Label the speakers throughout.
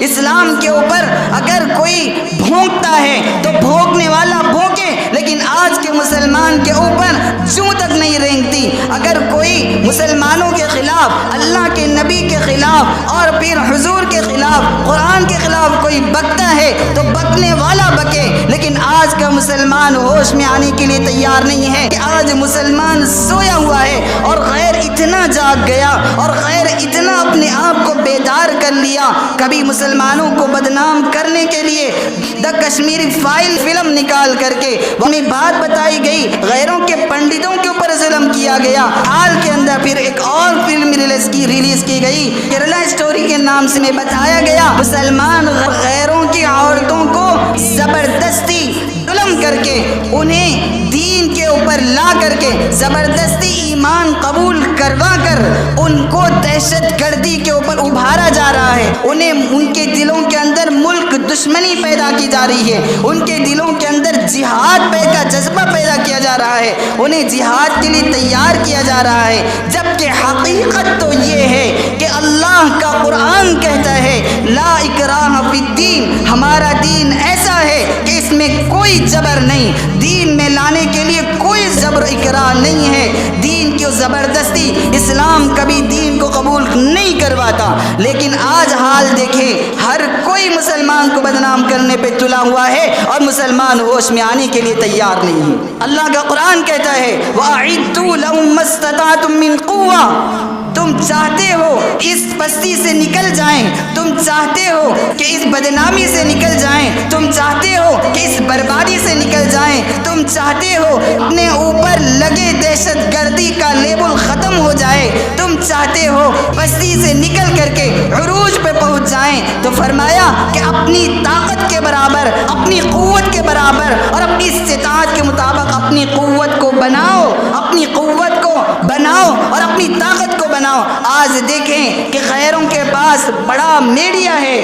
Speaker 1: اسلام کے اوپر اگر کوئی بھونکتا ہے تو بھونکنے والا بھونکے، لیکن آج کے مسلمان کے اوپر جوں تک نہیں رینگتی۔ اگر کوئی مسلمانوں کے خلاف، اللہ کے نبی کے خلاف اور پھر حضور کے خلاف، قرآن کے خلاف کوئی بکتا ہے تو بکنے والا بکے، لیکن آج کا مسلمان ہوش میں آنے کے لیے تیار نہیں ہے کہ آج مسلمان سویا ہوا ہے اور غیر اتنا جاگ گیا اور غیر اتنا اپنے آپ کو بیدار کر لیا۔ کبھی مسلمانوں کو بدنام کرنے کے لیے دا کشمیری فائل فلم نکال کر کے انہیں بات بتائی گئی، غیروں کے پنڈتوں کے اوپر ظلم کیا گیا۔ حال کے اندر پھر ایک اور فلم ریلیز کی گئی، کیرلا اسٹوری کے نام سے بتایا گیا مسلمان غیروں کی عورتوں کو زبردستی ظلم کر کے انہیں دین کے اوپر لا کر کے زبردستی ایمان قبول کروا کر ان کو دہشت گردی کے اوپر ابھارا جا رہا ہے، انہیں ان کے دلوں کے اندر ملک دشمنی پیدا کی جا رہی ہے، ان کے دلوں کے اندر جہاد کا جذبہ پیدا کیا جا رہا ہے، انہیں جہاد کے لیے تیار کیا جا رہا ہے، جبکہ حقیقت تو یہ ہے کہ اللہ کا قرآن کہتا ہے لا اکراہ فی الدین، ہمارا دین ایسا ہے کہ اس میں کوئی جبر نہیں، دین میں لانے کے لیے کوئی زبر اکراہ نہیں ہے، دین کی زبردستی اسلام کبھی دین کو قبول نہیں کرواتا۔ لیکن آج حال دیکھیں، ہر کوئی مسلمان کو بدنام کرنے پہ تلا ہوا ہے اور مسلمان ہوش میں آنے کے لیے تیار نہیں ہے۔ اللہ کا قرآن کہتا ہے وَأَعِدُّوا لَهُم مَّا اسْتَطَعْتُم مِّن قُوَّةٍ، تم چاہتے ہو اس پستی سے نکل جائیں، تم چاہتے ہو کہ اس بدنامی سے نکل جائیں، تم چاہتے ہو کہ اس بربادی سے نکل جائیں، تم چاہتے ہو اپنے اوپر لگے دہشت گردی کا لیبل ختم ہو جائے، تم چاہتے ہو پستی سے نکل کر کے عروج پہ پہنچ جائیں، تو فرمایا کہ اپنی طاقت کے برابر، اپنی قوت کے برابر اور اپنی استطاعت کے مطابق اپنی قوت کو بناؤ، اپنی قوت کو بناؤ اور اپنی طاقت کو بناؤ۔ آج دیکھیں کہ غیروں کے پاس بڑا میڈیا ہے،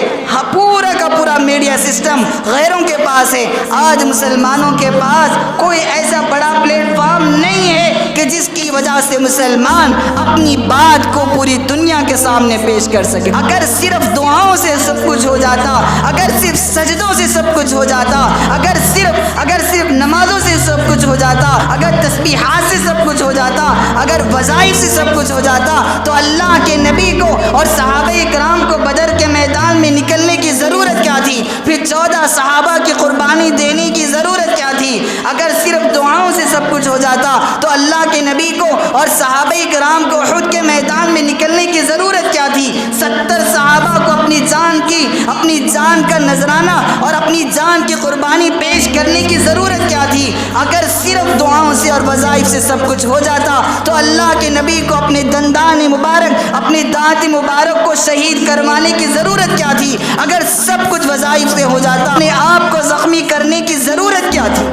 Speaker 1: پورا کا پورا میڈیا سسٹم غیروں کے پاس ہے، آج مسلمانوں کے پاس کوئی ایسا بڑا پلیٹ فارم نہیں ہے کہ جس کی وجہ سے مسلمان اپنی بات کو پوری دنیا کے سامنے پیش کر سکے۔ اگر صرف دعاؤں سے سب کچھ ہو جاتا، اگر صرف سجدوں سے سب کچھ ہو جاتا، اگر صرف نمازوں سے سب کچھ ہو جاتا، اگر تسبیحات سے سب کچھ ہو جاتا، اگر وظائف سے سب کچھ ہو جاتا، تو اللہ کے نبی کو اور صحابہ کرام کو بدر کے میدان میں نکلنے کی ضرورت کیا تھی؟ پھر 14 صحابہ کی قربانی دینے کی ضرورت کیا تھی؟ اگر صرف دعاؤں سے سب کچھ ہو جاتا تو اللہ کے نبی کو اور صحابہ کرام کو احد کے میدان میں نکلنے کی ضرورت کیا تھی؟ 70 صحابہ کو اپنی جان کا نذرانہ اور اپنی جان کی قربانی پیش کرنے کی ضرورت کیا تھی؟ اگر صرف دعاؤں سے اور وظائف سے سب کچھ ہو جاتا تو اللہ کے نبی کو اپنے دندان مبارک، اپنے دانت مبارک کو شہید کروانے کی ضرورت کیا تھی؟ اگر سب کچھ وظائف سے ہو جاتا اپنے آپ کو زخمی کرنے کی ضرورت کیا تھی؟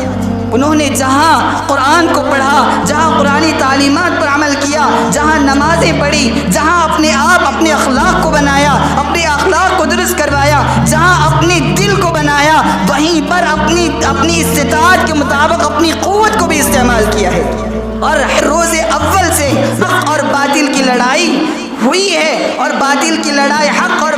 Speaker 1: انہوں نے جہاں قرآن کو پڑھا، جہاں قرآنی تعلیمات پر عمل کیا، جہاں نمازیں پڑھی، جہاں اپنے آپ اپنے اخلاق کو بنایا، اپنے اخلاق کو درست کروایا، جہاں اپنے دل کو بنایا، وہیں پر اپنی استطاعت کے مطابق اپنی قوت کو بھی استعمال کیا ہے۔ اور روز اول سے حق اور باطل کی لڑائی ہوئی ہے، اور باطل کی لڑائی، حق اور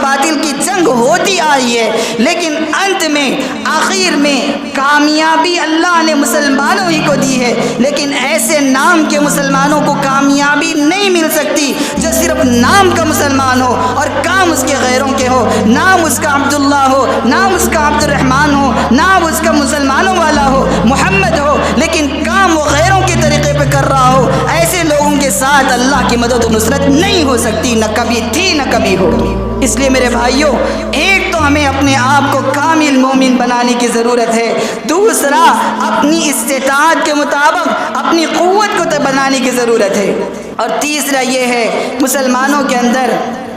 Speaker 1: باطل کی جنگ ہوتی آئی ہے، لیکن انت میں، آخر میں کامیابی اللہ نے مسلمانوں ہی کو دی ہے۔ لیکن ایسے نام کے مسلمانوں کو کامیابی نہیں مل سکتی جو صرف نام کا مسلمان ہو اور کام اس کے غیروں کے ہو، نام اس کا عبداللہ ہو، نام اس کا عبد الرحمن ہو، نام اس کا مسلمانوں والا ہو، محمد ہو، لیکن کام وہ غیروں کے طریقے پہ کر رہا ہو۔ ایسے لوگوں کے ساتھ اللہ کی مدد و نصرت نہیں ہو سکتی، نہ کبھی تھی نہ کبھی ہوگی۔ اس لیے میرے بھائیوں، ایک تو ہمیں اپنے آپ کو کامل مومن بنانے کی ضرورت ہے، دوسرا اپنی استطاعت کے مطابق اپنی قوت کو بنانے کی ضرورت ہے، اور تیسرا یہ ہے مسلمانوں کے اندر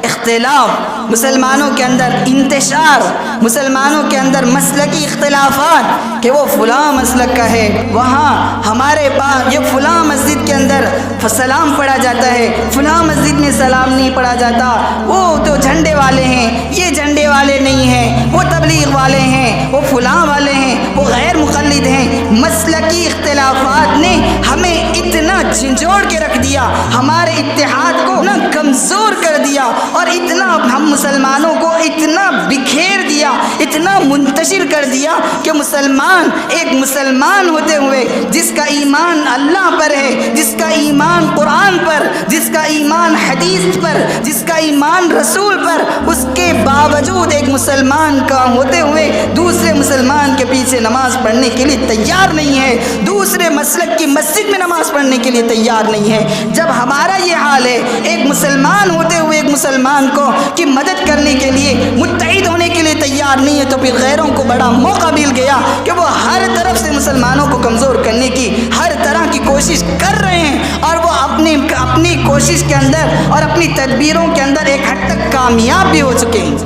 Speaker 1: اختلاف، مسلمانوں کے اندر انتشار، مسلمانوں کے اندر مسلکی اختلافات کہ وہ فلاں مسلک کا ہے، وہاں ہمارے پاس یہ فلاں مسجد کے اندر سلام پڑھا جاتا ہے، فلاں مسجد میں سلام نہیں پڑھا جاتا، وہ تو جھنڈے والے ہیں، یہ جھنڈے والے نہیں ہیں، وہ تبلیغ والے ہیں، وہ فلاں والے ہیں، وہ غیر مقلد ہیں۔ مسلکی اختلافات نے ہمیں اتنا جھنجھوڑ کے رکھ دیا دیا, ہمارے اتحاد کو نہ کمزور کر دیا, اور اتنا ہم مسلمانوں کو اتنا بکھیر دیا, اتنا منتشر کر دیا کہ مسلمان ایک مسلمان ہوتے ہوئے جس کا ایمان اللہ پر ہے, جس کا ایمان قرآن پر, جس کا ایمان حدیث پر, جس کا ایمان رسول پر, اس کے باوجود ایک مسلمان کا ہوتے ہوئے دوسرے مسلمان کے پیچھے نماز پڑھنے کے لیے تیار نہیں ہے, دوسرے مسلک کی مسجد میں نماز پڑھنے کے لیے تیار نہیں ہے. جب ہمارا یہ حال ہے, ایک مسلمان ہوتے ہوئے ایک مسلمان کو کی مدد کرنے کے لیے, متحد ہونے کے لیے تیار نہیں ہے, تو پھر غیروں کو بڑا موقع مل گیا کہ وہ ہر طرف سے مسلمانوں کو کمزور کرنے کی ہر طرح کی کوشش کر رہے ہیں, اور وہ اپنی کوشش کے اندر اور اپنی تدبیروں کے اندر ایک حد تک کامیاب بھی ہو چکے ہیں.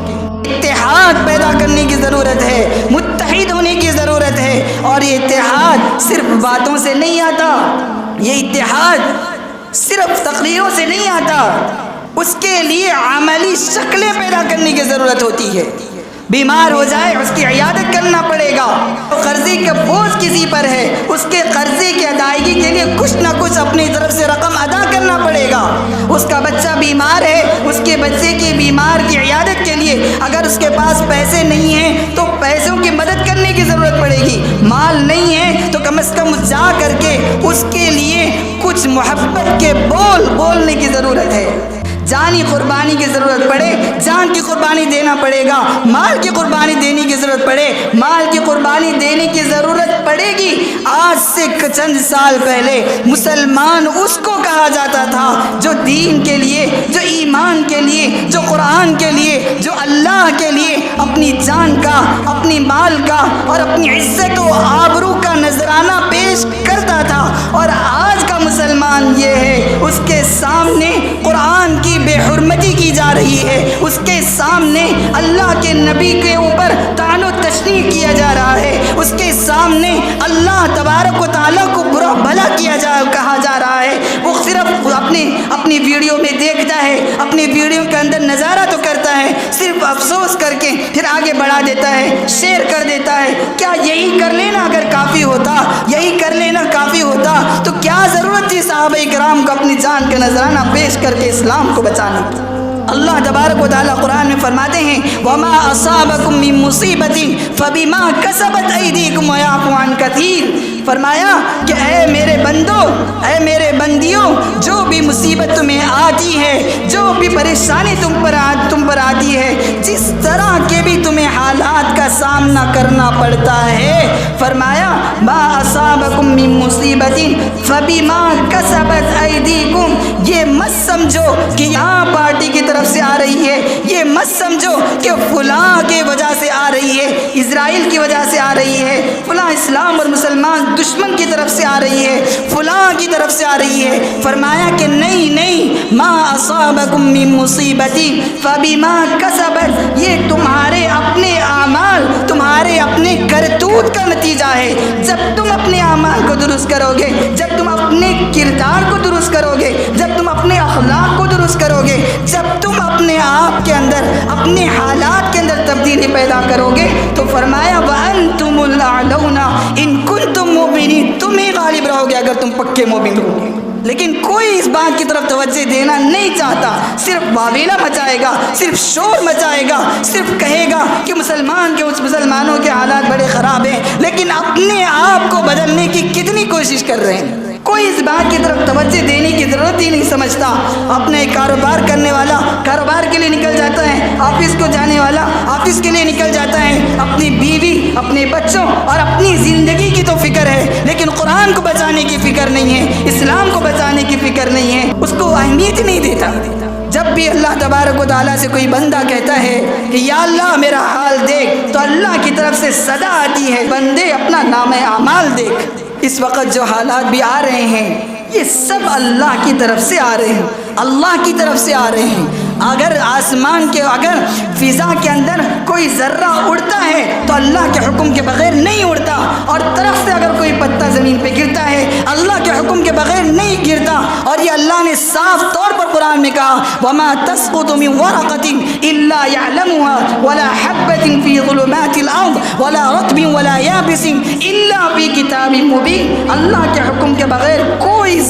Speaker 1: اتحاد پیدا کرنے کی ضرورت ہے, متحد ہونے کی ضرورت ہے, اور یہ اتحاد صرف باتوں سے نہیں آتا, یہ اتحاد صرف تقریروں سے نہیں آتا, اس کے لیے عملی شکلیں پیدا کرنے کی ضرورت ہوتی ہے. بیمار ہو جائے اس کی عیادت کرنا پڑے گا, قرضے کا بوجھ کسی پر ہے, اس کے قرضے کی ادائیگی کے لیے کچھ نہ کچھ اپنی طرف سے رقم ادا کرنا پڑے گا. اس کا بچہ بیمار ہے, اس کے بچے کی بیمار کی عیادت کے لیے اگر اس کے پاس پیسے نہیں ہیں تو پیسوں کی مدد کرنے کی ضرورت پڑے گی. مال نہیں ہے تو کم از کم جا کر کے اس کے لیے کچھ محبت کے بولنے کی ضرورت ہے. جانی قربانی کی ضرورت پڑے, جان کی قربانی دینا پڑے گا, مال کی قربانی دینے کی ضرورت پڑے, مال کی قربانی دینے کی ضرورت پڑے گی. آج سے چند سال پہلے مسلمان اس کو کہا جاتا تھا جو دین کے لیے, جو ایمان کے لیے, جو قرآن کے لیے, جو اللہ کے لیے اپنی جان کا, اپنی مال کا اور اپنی عزت و آبرو کا نذرانہ پیش کرتا تھا. اور آج کا مسلمان یہ ہے, اس کے سامنے قرآن کی بے حرمتی کی جا رہی ہے, اس کے سامنے اللہ کے نبی کے اوپر طعن و تشنیع کیا جا رہا ہے, اس کے سامنے اللہ تبارک و تعالیٰ کو برا بھلا کہا جا رہا ہے. وہ صرف اپنی ویڈیو میں دیکھتا ہے, اپنی ویڈیو کے اندر نظارہ تو کرتا ہے, صرف افسوس کر کے پھر آگے بڑھا دیتا ہے, شیئر کر دیتا ہے. کیا یہی کر لینا اگر کافی ہوتا, یہی کر لینا کافی ہوتا تو کیا ضرورت تھی صحابہ کرام کو اپنی جان کا نذرانہ پیش کر کے اسلام کو بچانے کی. اللہ تبارک و تعالیٰ قرآن میں فرماتے ہیں وَمَا أَصَابَكُم مِّن مُّصِيبَةٍ فَبِمَا كَسَبَتْ أَيْدِيكُمْ وَيَعْفُو عَن كَثِيرٍ. فرمایا کہ اے میرے بندو, اے میرے بندیوں, جو بھی مصیبت تمہیں آتی ہے, جو بھی پریشانی تم پر آتی ہے, جس طرح کے بھی تمہیں حالات کا سامنا کرنا پڑتا ہے, فرمایا ما اصابکم من مصیبت فبما کسبت ایدیکم. یہ مت سمجھو کہ یہاں پارٹی کی طرف سے آ رہی ہے, یہ مت سمجھو کہ فلاں کی وجہ سے آ رہی ہے, اسرائیل کی وجہ سے آ رہی ہے, فلاں اسلام اور مسلمان دشمن کی طرف سے آ رہی ہے, فلاں کی طرف سے آ رہی ہے. فرمایا کہ نہیں, ما اصابکم من مصیبت فبما کسبت, یہ تمہارے اپنے اعمال, تمہارے اپنے کرتوت کا نتیجہ ہے. جب تم اپنے اعمال کو درست کرو گے, جب تم اپنے کردار کو درست کرو گے, جب تم اپنے اخلاق کو درست کرو گے, جب تم اپنے آپ کے اندر, اپنے حالات کے اندر تبدیلی پیدا کرو گے, تو فرمایا وَأَنْتُمُ الْأَعْلَوْنَ إِن كُنتُم مُؤْمِنِينَ, تم ہی غالب رہو گے اگر تم پکے مومن ہو گے. لیکن کوئی اس بات کی طرف توجہ دینا نہیں چاہتا, صرف واویلا مچائے گا, صرف شور مچائے گا, صرف کہے گا کہ مسلمانوں کے حالات بڑے خراب ہیں, لیکن اپنے آپ کو بدلنے کی کتنی کوشش کر رہے ہیں. کوئی اس بات کی طرف توجہ دینے کی ضرورت ہی نہیں سمجھتا. اپنے کاروبار کرنے والا کاروبار کے لیے نکل جاتا ہے, آفس کو جانے والا آفس کے لیے نکل جاتا ہے, اپنی بیوی, اپنے بچوں اور اپنی زندگی کی تو فکر ہے, لیکن قرآن کو بچانے کی فکر نہیں ہے, اسلام کو بچانے کی فکر نہیں ہے, اس کو اہمیت نہیں دیتا. جب بھی اللہ تبارک و تعالیٰ سے کوئی بندہ کہتا ہے کہ یا اللہ میرا حال دیکھ, تو اللہ کی طرف سے صدا آتی ہے بندے اپنا نامہ اعمال دیکھ. اس وقت جو حالات بھی آ رہے ہیں یہ سب اللہ کی طرف سے آ رہے ہیں, اللہ کی طرف سے آ رہے ہیں. اگر آسمان کے اگر فضا کے اندر کوئی ذرہ اڑتا ہے تو اللہ کے حکم کے بغیر نہیں اڑتا، اور طرف سے اگر کوئی پتا زمین پہ گرتا ہے اللہ کے حکم کے بغیر نہیں گرتا۔ اور یہ اللہ نے صاف طور پر قرآن میں کہا وَمَا تَسْقُطُ مِن وَرَقَةٍ إِلَّا يَعْلَمُهَا وَلَا حَبَّةٍ فِي ظُلُمَاتِ الْأَرْضِ وَلَا رَطْبٍ وَلَا يَابِسٍ إِلَّا فِي كِتَابٍ مُبِينٍ۔ اللہ کے حکم کے بغیر کوئی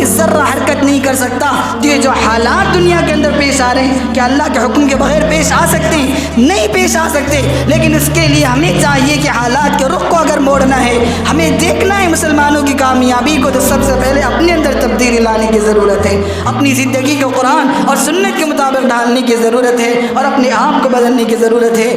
Speaker 1: ذرہ حرکت نہیں کر سکتا۔ یہ جو حالات دنیا کے اندر پیش آ رہے ہیں کہ اللہ کے حکم کے بغیر پیش آ سکتے ہیں؟ نہیں پیش آ سکتے، لیکن اس کے لیے ہمیں چاہیے کہ حالات کے رخ کو اگر موڑنا ہے، ہمیں دیکھنا ہے مسلمانوں کی کامیابی کو، تو سب سے پہلے اپنے اندر تبدیلی لانے کی ضرورت ہے، اپنی زندگی کو قرآن اور سنت کے مطابق ڈھالنے کی ضرورت ہے، اور اپنے آپ کو بدلنے کی ضرورت ہے۔